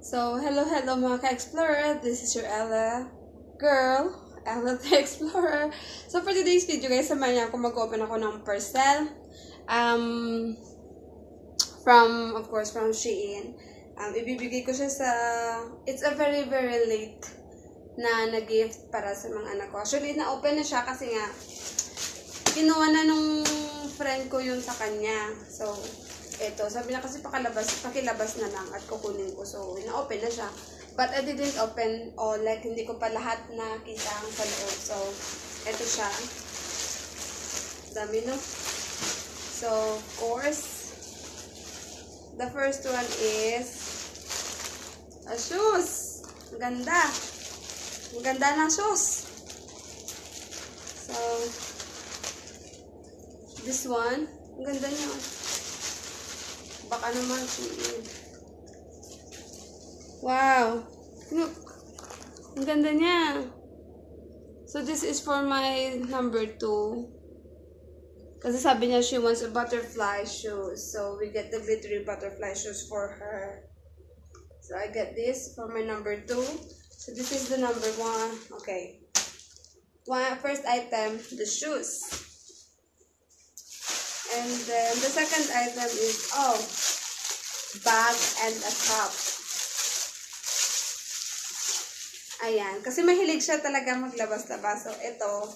So, hello mga ka-explorer. This is your Ella girl, Ella the Explorer. So, for today's video guys, samahan niyo ako mag-open ako ng parcel. From, of course, from Shein. Ibibigay ko siya sa, it's a very late na gift para sa mga anak ko. Actually, na-open na siya kasi nga, kinuha na nung friend ko yun sa kanya. So, eto, sabi niya kasi pakilabas na lang at kukunin ko. So, na-open na siya. But I didn't open all, like, hindi ko pa lahat nakita ang sa loob. So, eto siya. Dami, no? So, of course, the first one is a shoes. Ang ganda. Ang ganda ng shoes. So, this one, ang ganda niya. Baka naman Shein. Wow! Look! Ang ganda niya. So, this is for my number 2. Kasi sabi niya, she wants a butterfly shoes. So, we get the glittery butterfly shoes for her. So, I get this for my number 2. So, this is the number 1. Okay. First item, the shoes. And then, the second item is, bag and a cup. Ayan. Kasi mahilig siya talaga maglabas-labas. So, ito,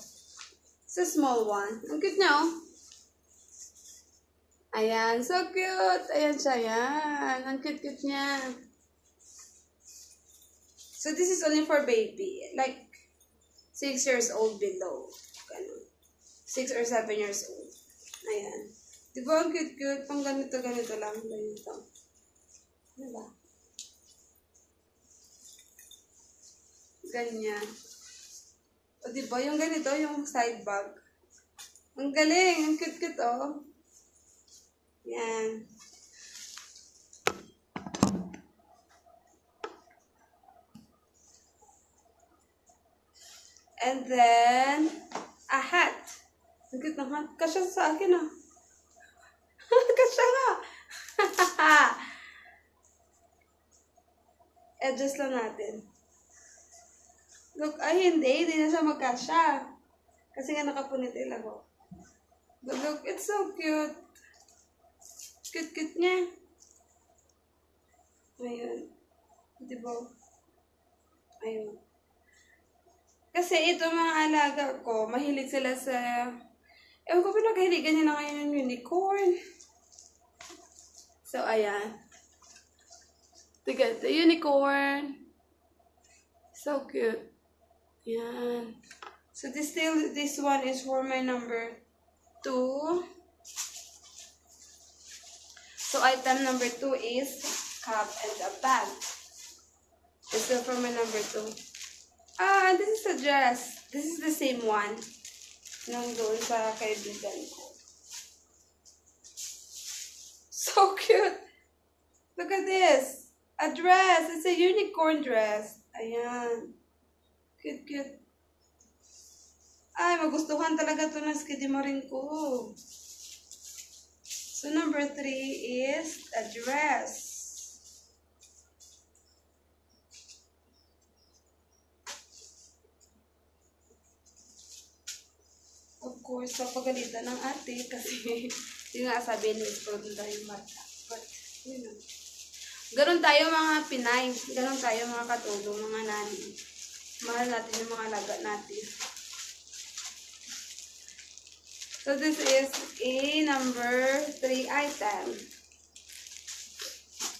it's a small one. Ang cute niya, oh. Ayan. So cute. Ayan siya. Ayan. Ang cute-cute niya. So, this is only for baby. Like, 6 years old below. Ganun. 6 or 7 years old. Ayan. Diba ang cute-cute? Pang ganito lang. Ganito. Diba? Ganyan. O diba yung ganito, yung side bag. Ang galing. Ang cute-cute, oh. Yan. And then, a hat. Ang cute ng hat. Kasya sa akin, ah. Kasya nga. Adjust lang natin. Look, ay hindi na siya magkasya. Kasi nga nakapunitil ako. But look, it's so cute. Cute niya. Ayun. Diba? Ayun. Kasi ito mga alaga ko, mahilig sila sa, ewan ko pinakahiligan nila ngayon yung unicorn. So, ayan. Tignan, the unicorn. So cute. Yan. So, this one is for my number 2. So, item number 2 is cup and a bag. This is for my number 2. This is a dress. This is the same one. Nung doon sa kaibigan ko. So cute! Look at this! A dress! It's a unicorn dress. Ayan. Cute. Ay, magustuhan talaga ito ng skidimarin ko. So, number 3 is a dress. Of course, papagalitan ng ate kasi yung nga sabi ni Sprodon tayo mata. But, you know. Ganon tayo mga Pinay. Ganon tayo mga katulong, mga nani. Mahal natin yung mga alaga natin. So, this is a number 3 item.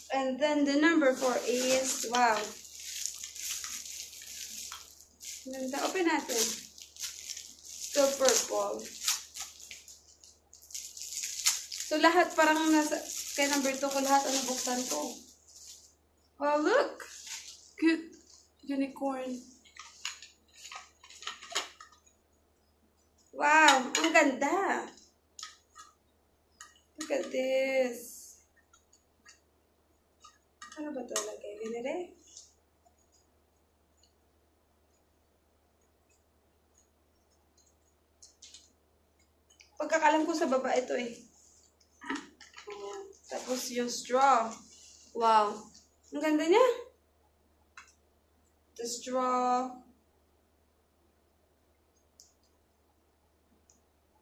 And then, the number 4 is, wow. Ganda. Open natin. So, purple. So, lahat parang nasa, kay number 2 ko lahat ang nabuksan ko. Oh, look! Cute. Unicorn. Wow! Ang ganda! Look at this. Ano ba ito lagay? Ganire? Pagkakalam ko sa baba ito eh. Tapos yung straw. Wow. Ang ganda niya. Sa straw.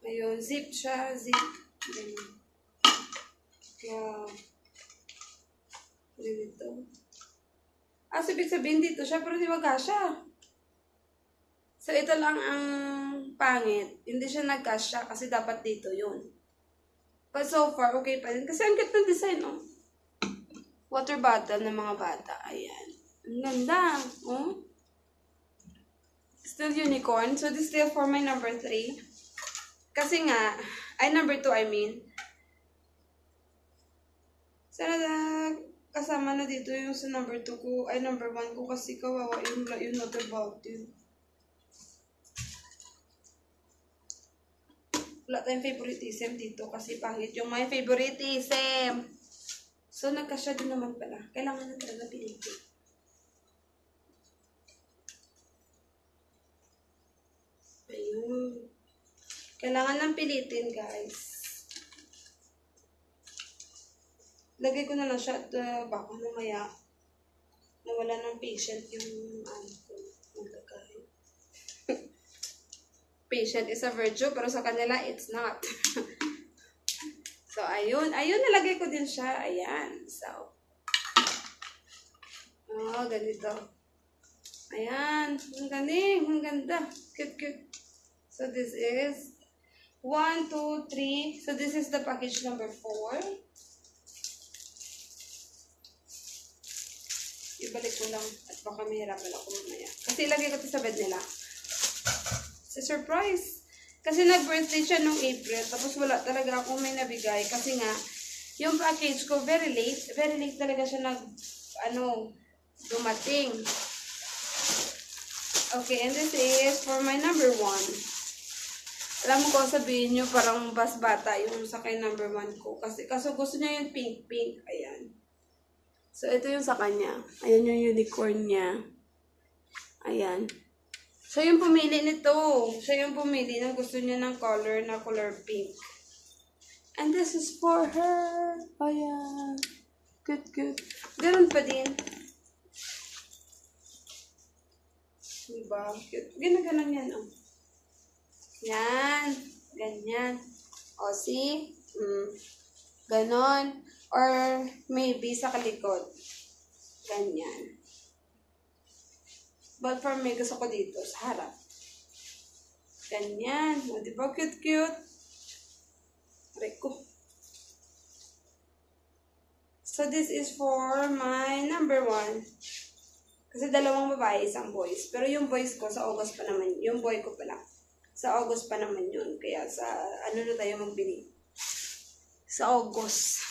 Ayun, zip siya, zip. Ganyan. Wow. Ganito. Ibig sabihin dito siya, pero di waga siya. So, ito lang ang pangit. Hindi siya nagkasya kasi dapat dito yun. But so far, okay pa rin. Kasi ang cute ng design, oh. Water bottle ng mga bata. Ayan. Ang ganda. Oh. Still unicorn. So, this is still for my number 3. Kasi nga, number 2, I mean. Sana kasama na dito yung sa number 2 ko, number 1 ko kasi kawawa yung water bottle. Wala tayong favoritism dito kasi pangit yung my favoritism. So, nagkasya din naman pala. Kailangan na talaga pilitin. Ayun. Kailangan nang pilitin, guys. Lagay ko na lang siya at baka mamaya nawala ng patient yung ko maglagay. Patient is a virtue, pero sa kanila, it's not. So, ayun. Ayun, nalagay ko din siya. Ayan. So, ganito. Ayan. Ang galing. Ang ganda. Cute, cute. So, this is 1, 2, 3. So, this is the package number 4. Ibalik ko lang at baka mahirapan ako mamaya. Kasi ilagay ko ito sa bed nila. It's a surprise. Kasi nag-birthday siya nung April. Tapos wala talaga akong may nabigay. Kasi nga, yung package ko very late. Very late talaga siya dumating. Okay, and this is for my number 1. Alam mo ko, sabihin nyo parang bas bata yung sa kay number 1 ko. Kaso gusto niya yung pink-pink. Ayan. So, ito yung sa kanya. Ayan yung unicorn niya. Ayan. Siya yung pumili nito. Siya yung pumili na gusto niya ng color pink. And this is for her. Ayan. Good, good. Ganun pa din. Diba? Cute. Ganun yan, oh. Yan. Ganyan. O, see? Ganon. Or maybe sa kalikod. Ganyan. But for me, gusto ko dito, sa harap. Ganyan. O, diba? Cute, cute. Reko. So, this is for my number 1. Kasi dalawang babae, isang boys. Pero yung boys ko, sa August pa naman. Yung boy ko pala. Sa August pa naman yun. Kaya sa, na tayo magbili? Sa August.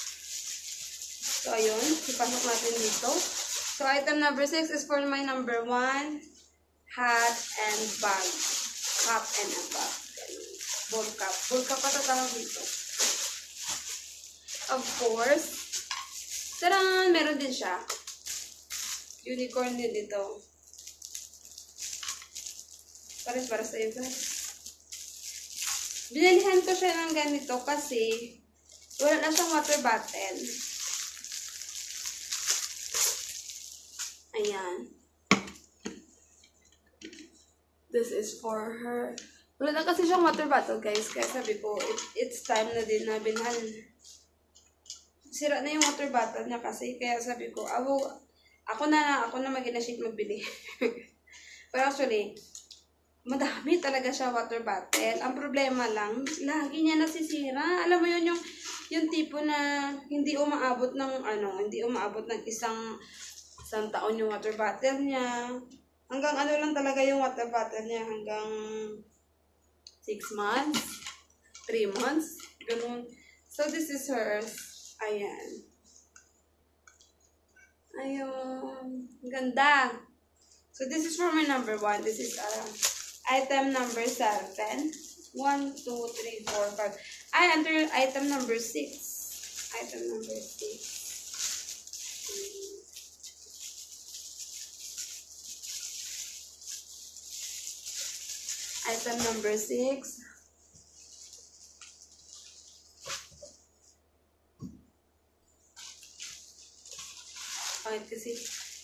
So, ayun. Ipasok natin dito. So, item number 6 is for my number 1. Hat and bag. Cap and a bag. Ball cap. Ball cap pa tatawag dito. Of course. Taran! Meron din siya. Unicorn din dito. Pares-pares tayo guys. Binilihan ko siya ng ganito kasi wala na siyang water bottle. Ayan. This is for her. Wala na kasi siyang water bottle, guys. Kaya sabi ko, it's time na din na binhan. Sira na yung water bottle niya kasi. Kaya sabi ko, ako na mag-initiate magbili. Pero actually, madami talaga siya water bottle. Ang problema lang, lagi niya nasisira. Alam mo yun, yung tipo na hindi umaabot ng isang taon yung water bottle niya. Hanggang lang talaga yung water bottle niya. Hanggang 6 months, 3 months, ganun. So, this is hers. Ayan. Ayun. Ganda. So, this is for my number 1. This is item number 7. 1, 2, 3, 4, 5. I enter item number 6. Item number 6. Item number 6. Okay, kasi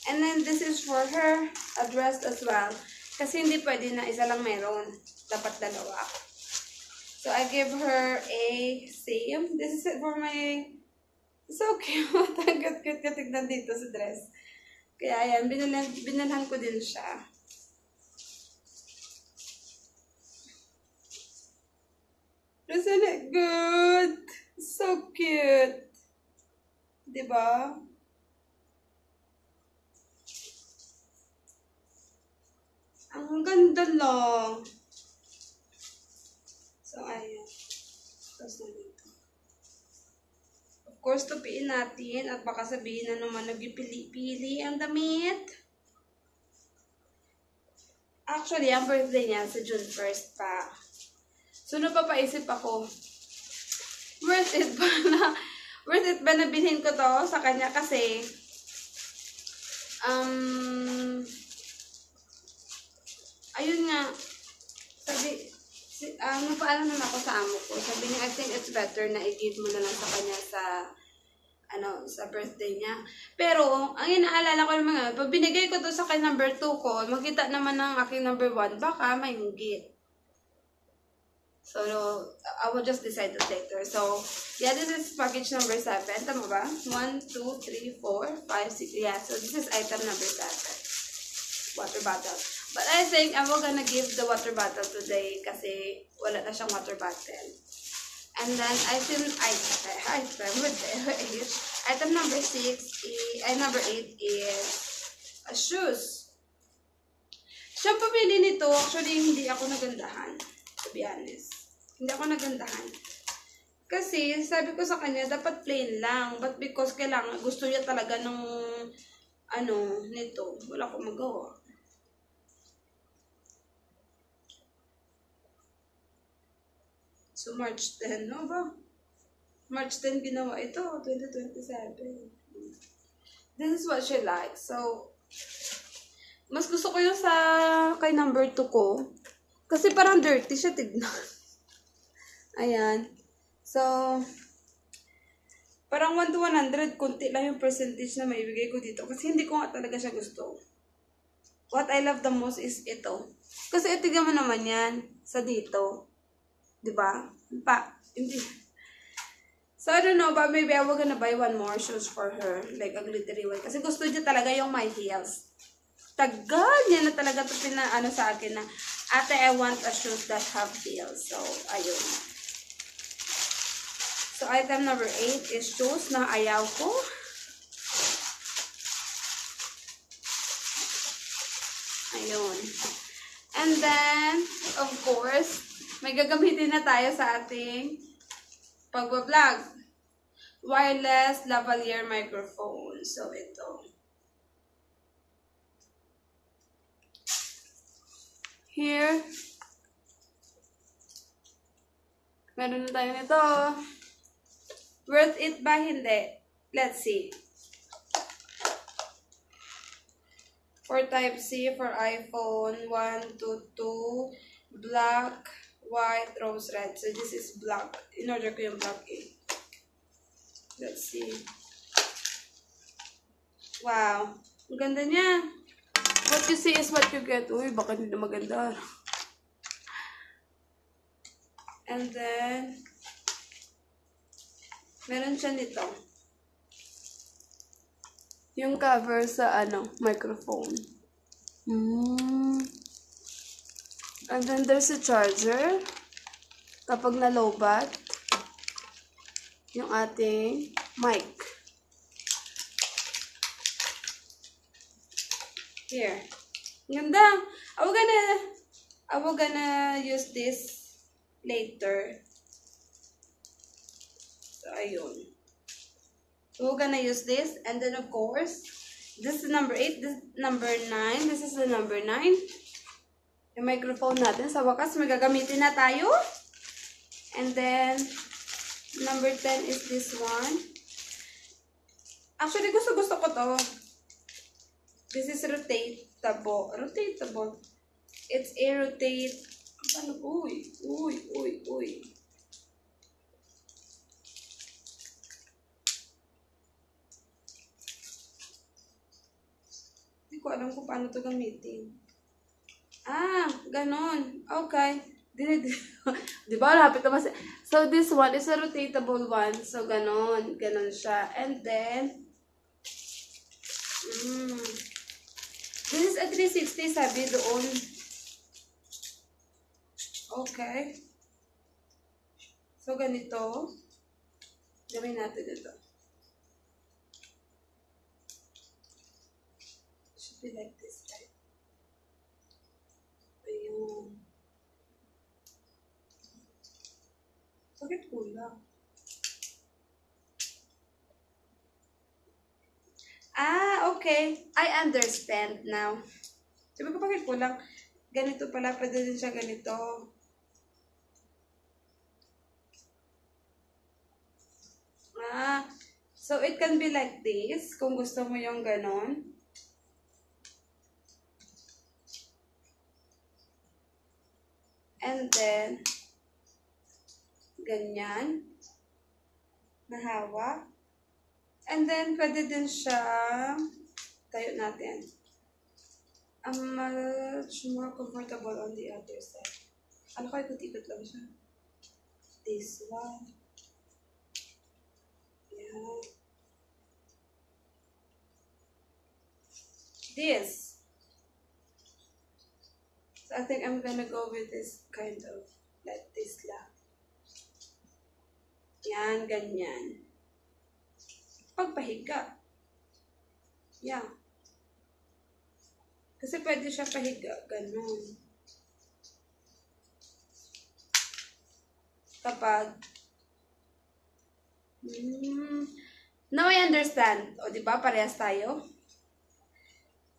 And then this is for her address as well. Kasi hindi pwede na isa lang meron. Dapat dalawa. So I give her a same. This is it for my... So cute. Ang cute tignan dito sa dress. Kaya ayan, binalhan ko din siya. Isn't it good? So cute. Diba? Ang ganda lang. So, ayan. Tapos na dito. Of course, tupiin natin. At baka sabihin na naman nagpili-pili ang damit. Actually, ang birthday niya sa June 1st pa. So, napapaisip ako, worth it ba na bilhin ko to sa kanya kasi, ayun nga, sabi, nagpaalam naman ako sa amo ko. Sabi niya, I think it's better na i-give mo na lang sa kanya sa birthday niya. Pero, ang inaalala ko naman nga, pag binigay ko to sa kanya number 2 ko, makita naman ng aking number 1, baka may hugit. So, I will just decide to take her. So, yeah, this is package number 7. Tama ba? 1, 2, 3, 4, 5, 6. Yeah, so this is item number 7. Water bottle. But I think I will gonna give the water bottle today kasi wala na siyang water bottle. And then, item number 8 is shoes. Siyang pamili nito, actually, hindi ako nagandahan. To be honest. Hindi ako nagandahan. Kasi, sabi ko sa kanya, dapat plain lang. But because kailangan, gusto niya talaga ng, nito. Wala akong magawa. So, March 10, no ba? March 10 ginawa ito, 2027. This is what she likes. So, mas gusto ko yung kay number 2 ko. Kasi parang dirty siya, tignan. Ayan. So, parang 1 to 100, konti lang yung percentage na maibigay ko dito. Kasi hindi ko nga talaga siya gusto. What I love the most is ito. Kasi tignan mo naman yan sa dito. Diba? Hindi. So, I don't know, but maybe I will gonna buy one more shoes for her. Like a glittery one. Kasi gusto niya talaga yung my heels. Tagal niya na talaga ito sa akin na, ate, I want a shoes that have heels. So, ayun. So, item number 8 is shoes na ayaw ko. Ayun. And then, of course, may gagamitin na tayo sa ating pagbablog. Wireless lavalier microphone. So, ito. Here. Meron na tayo nito. Worth it ba? Hindi. Let's see. For Type-C, for iPhone, 1, 2, 2, black, white, rose red. So, this is black. In-order ko yung black eh. Let's see. Wow. Ang ganda niya. What you see is what you get. Uy, baka hindi na maganda. And then, meron siya nito. Yung cover sa, microphone. And then, there's a charger. Kapag na-lowbat, yung ating mic. Here. Ganda. I will gonna use this later. So, ayun. So, we're gonna use this. And then, of course, this is number 8. This is number 9. This is the number 9. Yung microphone natin. Sa wakas, may gagamitin na tayo. And then, number 10 is this one. Actually, gusto ko to. This is rotatable. Rotatable. It's a rotate. Ano? Uy. ko alam kung paano to gamitin. Ganon. Okay. Di ba? Lapit naman siya. So, this one is a rotatable one. So, ganon. Ganon siya. And then, this is a 360, sabi doon. Okay. So, ganito. Gawin natin ito. Should be like this, right? Ayun. Bakit kulang? Okay. I understand now. Sabi ko, bakit kulang? Ganito pala, pwede din siya ganito. So it can be like this, kung gusto mo yung ganon. And then, ganyan. Nahawak. And then, pwede din siya, tayo natin. Much more comfortable on the other side. Ano kayo, ikot-ikot lang siya. This one. Yeah. This. So, I think I'm gonna go with this kind of, like this lang. Yan, ganyan. Pagpahiga. Yeah. Kasi pwede siya pahiga. Ganun. Kapag now I understand. O, diba? Parehas tayo.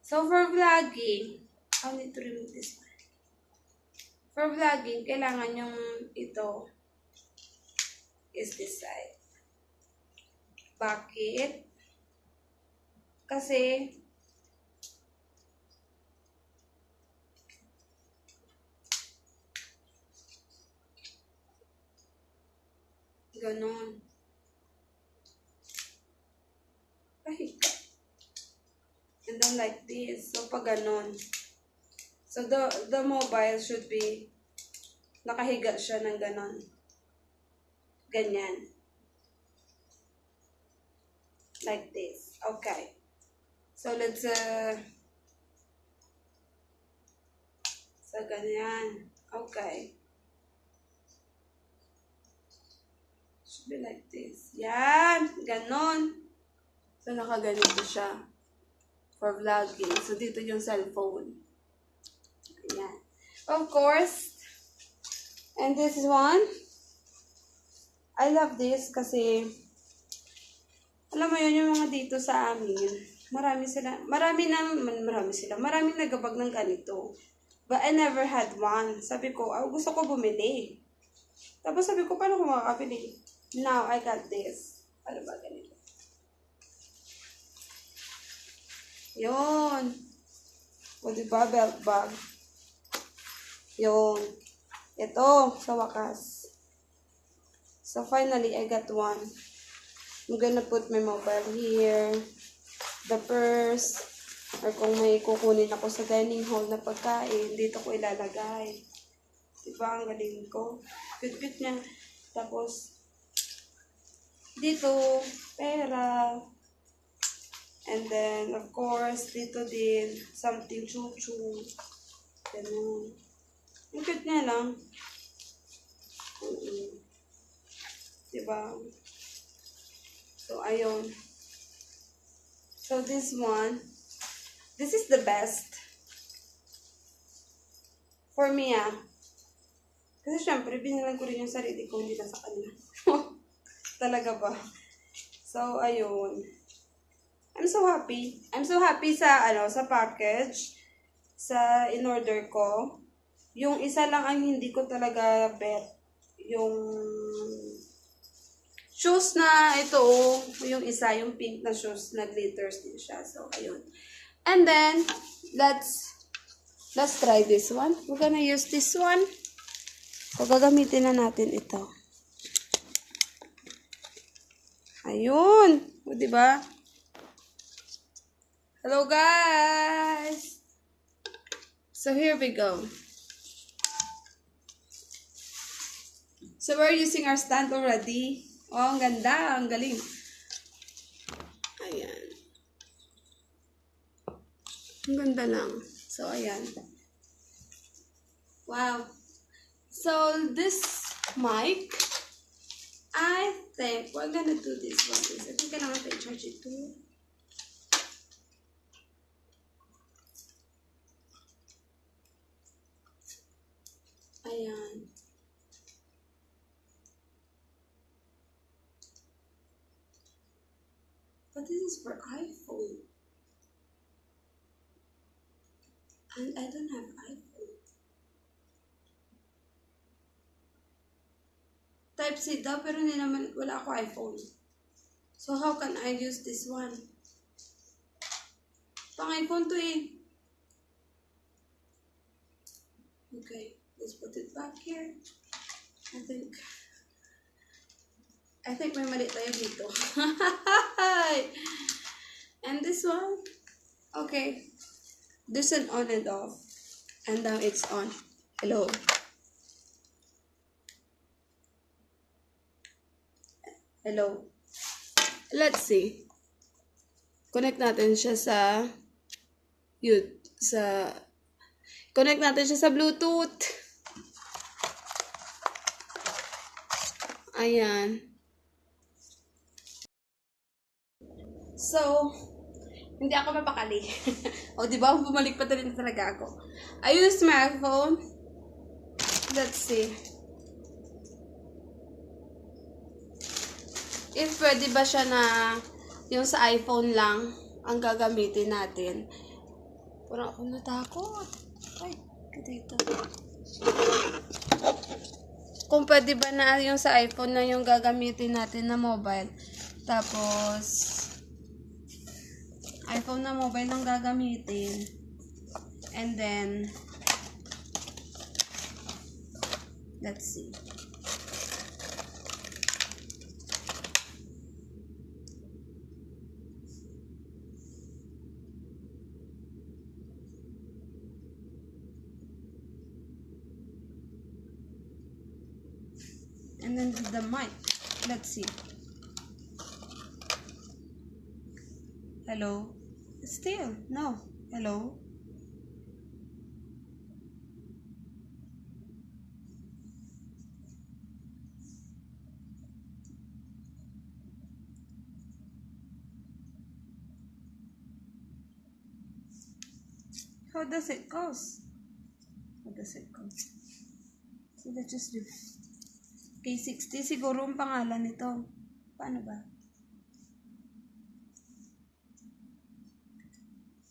So, for vlogging, I need to remove this one. For vlogging, kailangan yung ito is this side. Bakit? Kasi ganon. Pahiga. And then like this. So, pag ganon. So, the mobile should be nakahiga siya ng ganon. Ganyan. Like this. Okay. So, let's, so, ganyan. Okay. Should be like this. Yan. Ganon. So, nakaganito siya. For vlogging. So, dito yung cellphone. Ayan. Of course. And this is one. I love this kasi alam mo yun, yung mga dito sa amin, maraming nagabag ng ganito. But I never had one. Sabi ko, gusto ko bumili. Tapos sabi ko, paano ko makakabili? Now, I got this. Ano ba ganito? Yun. O diba, belt bag? Yun. Ito, sa wakas. So, finally, I got one. I'm gonna put my mobile here, the purse, or kung may kukunin ako sa dining hall na pagkain, dito ko ilalagay. Diba, ang galing ko? Cute-cute niya. Tapos, dito, pera. And then, of course, dito din, something chuchu. Ganun. Ang cute niya lang. Diba? So, ayun. So, this one, this is the best. For me, Kasi syempre, binilang ko rin yung sarili ko, hindi lang sa kanila. Talaga ba? So, ayun. I'm so happy. I'm so happy sa, sa package. Sa in-order ko. Yung isa lang ang hindi ko talaga bet. Yung shoes na ito, yung isa, yung pink na shoes na glitters din siya. So, ayun. And then, let's try this one. We're gonna use this one. So, gagamitin na natin ito. Ayun. O, diba? Hello guys! So here we go. So we're using our stand already. Oh, ang ganda. Ang galing. Ayan. Ang ganda lang. So, ayan. Wow. So, this mic, I think we're gonna do this one. I think kailangan pa i-charge ito. Ayan. But this is for iPhone. And I don't have iPhone. Type-C daw, pero hindi naman, wala ako iPhone. So, how can I use this one? Pang iPhone to eh. Okay, let's put it back here. I think may mali tayo dito. And this one, okay. There's an on and off. And now it's on. Hello. Hello. Let's see. Connect natin siya sa connect natin siya sa Bluetooth. Ayan. So, hindi ako mapakali. O, di ba? Bumalik pa rin talaga ako. I use my phone. Let's see. If pwede ba siya na yung sa iPhone lang ang gagamitin natin. Parang ako natakot. Ay, dito. Kung pwede ba na yung sa iPhone na yung gagamitin natin na mobile. Tapos, iPhone na mobile lang gagamitin. And then, let's see. And then the mic. Let's see. Hello. Still, no. Hello. How does it go? How does it go? So let's just do K60 siguro ang pangalan nito. Paano ba?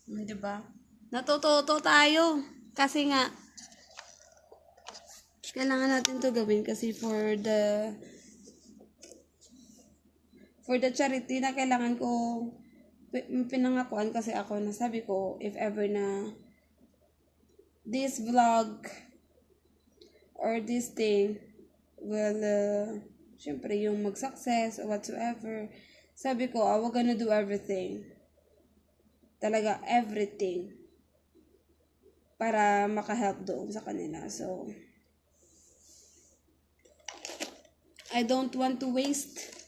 Diba? Natututo tayo. Kasi nga, kailangan natin to gawin kasi for the charity na kailangan ko pinangakuan kasi ako na sabi ko if ever na this vlog or this thing will syempre yung mag-success or whatsoever, sabi ko we're gonna do everything, talaga everything para makahelp doon sa kanila. So I don't want to waste.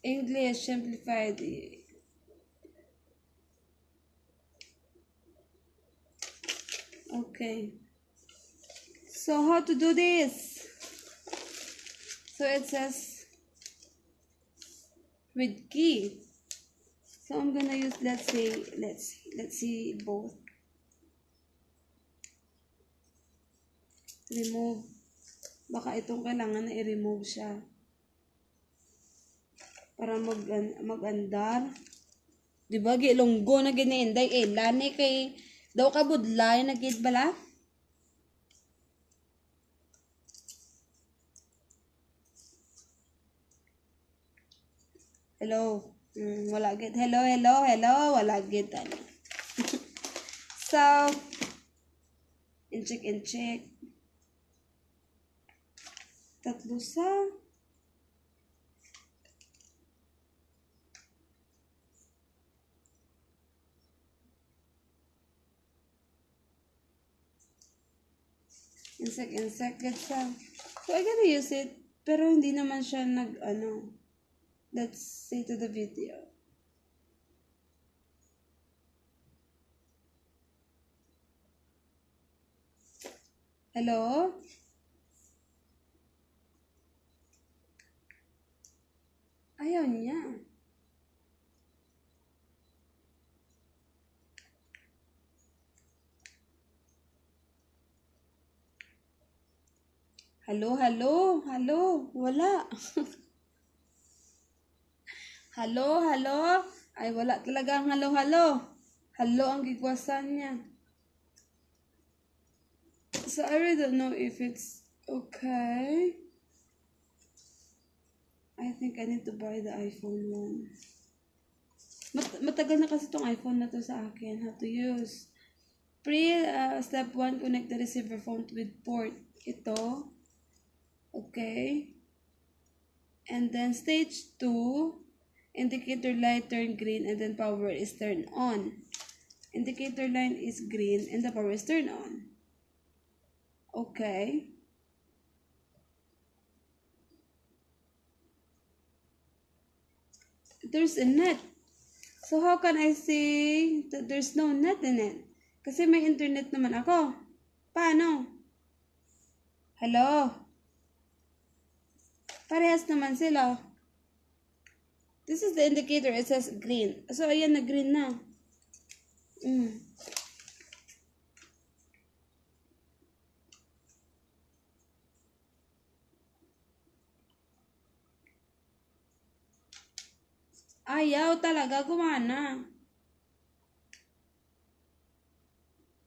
English simplified. Okay. So how to do this? So it says with key. So I'm gonna use let's see both. Remove. Baka itong kailangan na i-remove siya. Para mag-andar. Diba, gilonggo na ginainday. Lani kay daw ka budlay na gid bala. Hello. Wala gid. Hello. Wala gid. So, in-check. Tatlo sa. Insect, good sound. So, I gotta use it. Pero hindi naman siya let's say to the video. Hello? Ayaw niya. Hello? Wala. Hello? Ay, wala talaga ang hello. Hello ang gigwasan niya. So, I really don't know if it's okay. I think I need to buy the iPhone 1. Matagal na kasi itong iPhone na to sa akin. How to use. Step 1, connect the receiver phone with port. Ito. Okay. And then stage 2, indicator light turn green and then power is turned on. Indicator line is green and the power is turned on. Okay. There's a net. So how can I say that there's no net in it? Kasi may internet naman ako. Paano? Hello? Parehas naman sila. This is the indicator. It says green. So, ayan na green na. Ayaw talaga gumana.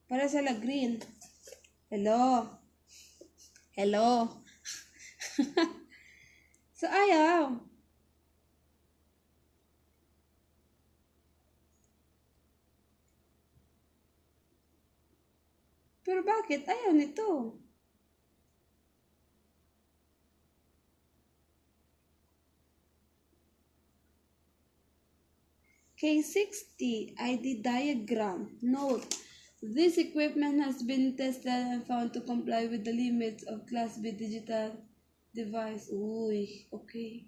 Para sila green. Hello? So, ayaw. Pero bakit? Ayaw nito. K60 ID diagram. Note. This equipment has been tested and found to comply with the limits of Class B digital device. Uy, okay.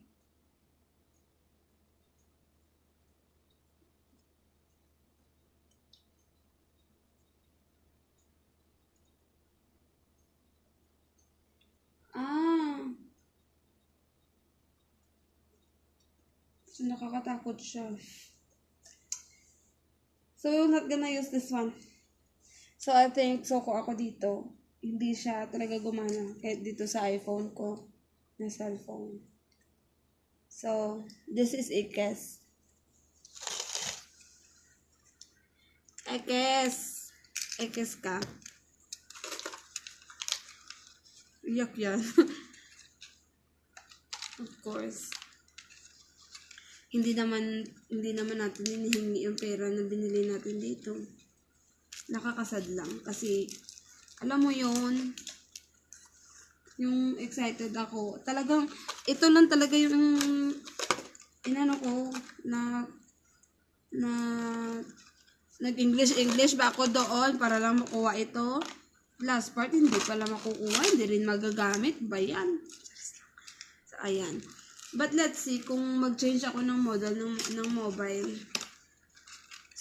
So, nakakatakot siya. So, we're not gonna use this one. So, I think, ko ako dito. Hindi siya talaga gumana. Kahit dito sa iPhone ko. Na cellphone. So, this is Ekes. Ekes ka. Yak yan. Of course. Hindi naman natin hinihingi yung pera na binili natin dito. Nakakasad lang kasi alam mo yun, yung excited ako. Talagang ito lang talaga yung inano ko na nag-English ba ako doon para lang makuha ito. Last part hindi pala makukuha, hindi rin magagamit ba yan? So ayan. But let's see kung mag-change ako ng model ng mobile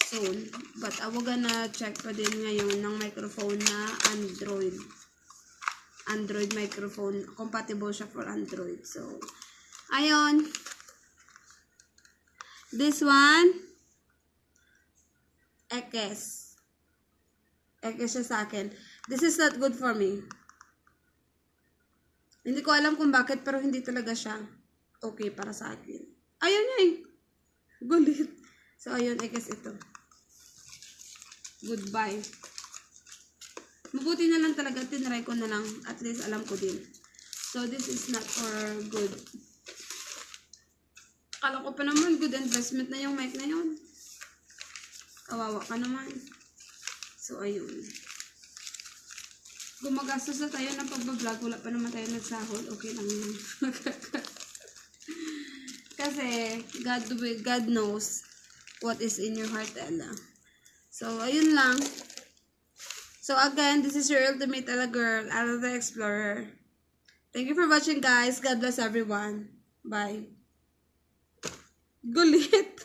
soon. But we're gonna check pa din ngayon ng microphone na Android. Android microphone. Compatible siya for Android. So, ayun. This one, Ekes. Ekes siya sa akin. This is not good for me. Hindi ko alam kung bakit, pero hindi talaga siya okay para sa akin. Ayaw niya eh. Gulit. So, ayun, Ekes ito. Goodbye. Mabuti na lang talaga, tinry ko na lang. At least alam ko din. So, this is not for good. Akala ko pa naman, good investment na yung mic na yun. Kawawa ka naman. So, ayun. Gumagastos na tayo ng pagbablog. Wala pa naman tayo nagsahod. Okay lang yun. Kasi, God knows what is in your heart, Ella. So, ayun lang. So again, this is your ultimate Ella girl, Ella the Explorer. Thank you for watching, guys. God bless everyone. Bye. Gulit.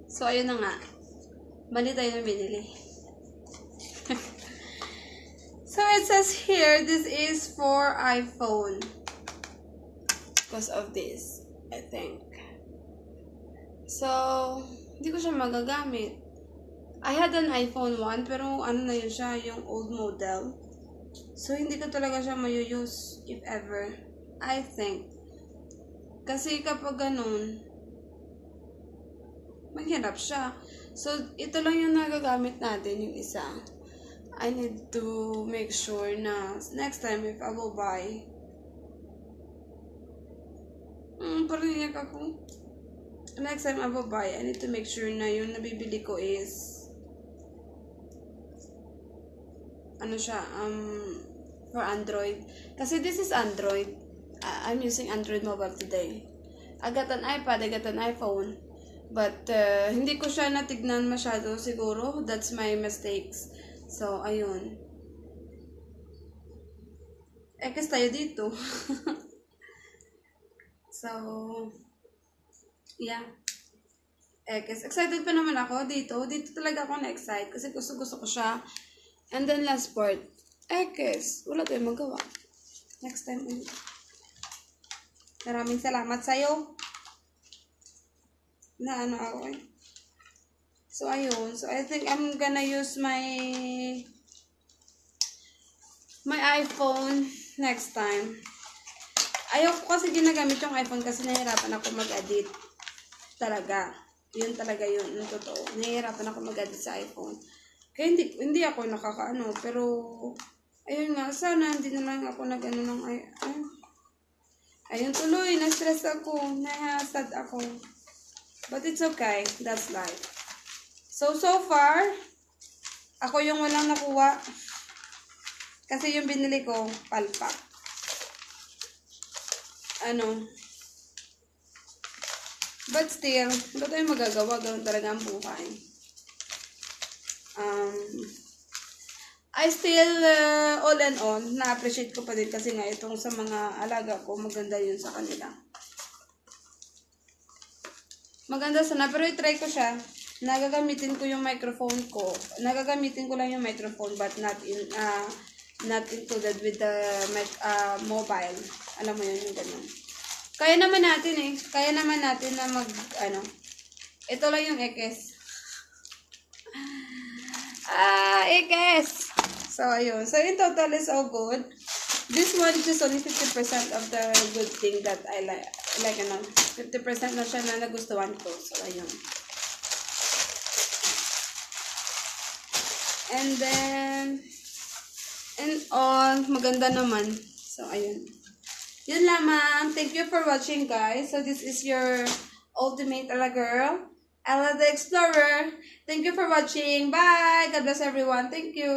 So ayun na nga. Mali tayo ng binili. So it says here, this is for iPhone. Because of this, I think. So, hindi ko siya magagamit. I had an iPhone 1, pero ano na yun siya, yung old model. So, hindi ko talaga siya use if ever. I think. Kasi kapag ganun, maghirap siya. So, ito lang yung nagagamit natin, yung isa. I need to make sure na next time if I will buy, parang iyak ako. Next time I will buy, I need to make sure na yung nabibili ko is ano siya, for Android. Kasi this is Android. I'm using Android mobile today. I got an iPad, I got an iPhone. But hindi ko siya natignan masyado siguro. That's my mistakes. So, ayun. Kasi tayo dito. So, yeah. Kasi excited pa naman ako dito. Dito talaga ako na-excite. Kasi gusto ko siya. And then last part. Wala tayong magawa. Next time ulit. Maraming salamat sa'yo. Na ano ako eh. So, ayun. So, I think I'm gonna use my iPhone next time. Ayoko kasi ginagamit yung iPhone kasi nahihirapan ako mag-edit. Talaga. Yun talaga yun. Yung totoo. Nahihirapan ako mag-edit sa iPhone. Kaya hindi ako nakakaano. Pero, ayun nga. Sana hindi na lang ako nag-ano ng ayun tuloy. Na-stress ako. Nahasad ako. But it's okay. That's life. So far, ako yung walang nakuha. Kasi yung binili ko, palpak. But still, wala tayong magagawa. Ganoon talaga ang buhay. I still, all and all, na-appreciate ko pa din kasi nga itong sa mga alaga ko, maganda yun sa kanila. Maganda sana, pero i-try ko siya. Nagagamitin ko yung microphone ko. Nagagamitin ko lang yung microphone but not included with the mobile. Alam mo yun, yung ganun. Kaya naman natin eh. Kaya naman natin na ito lang yung ekes. Ekes! So, ayun. So, in total is all good. This one is just only 50% of the good thing that I like. 50% na siya na nagustuhan ko. So, ayun. And then, maganda naman. So, ayun. Yun lamang. Thank you for watching, guys. So, this is your ultimate Ella girl, Ella the Explorer. Thank you for watching. Bye! God bless everyone. Thank you!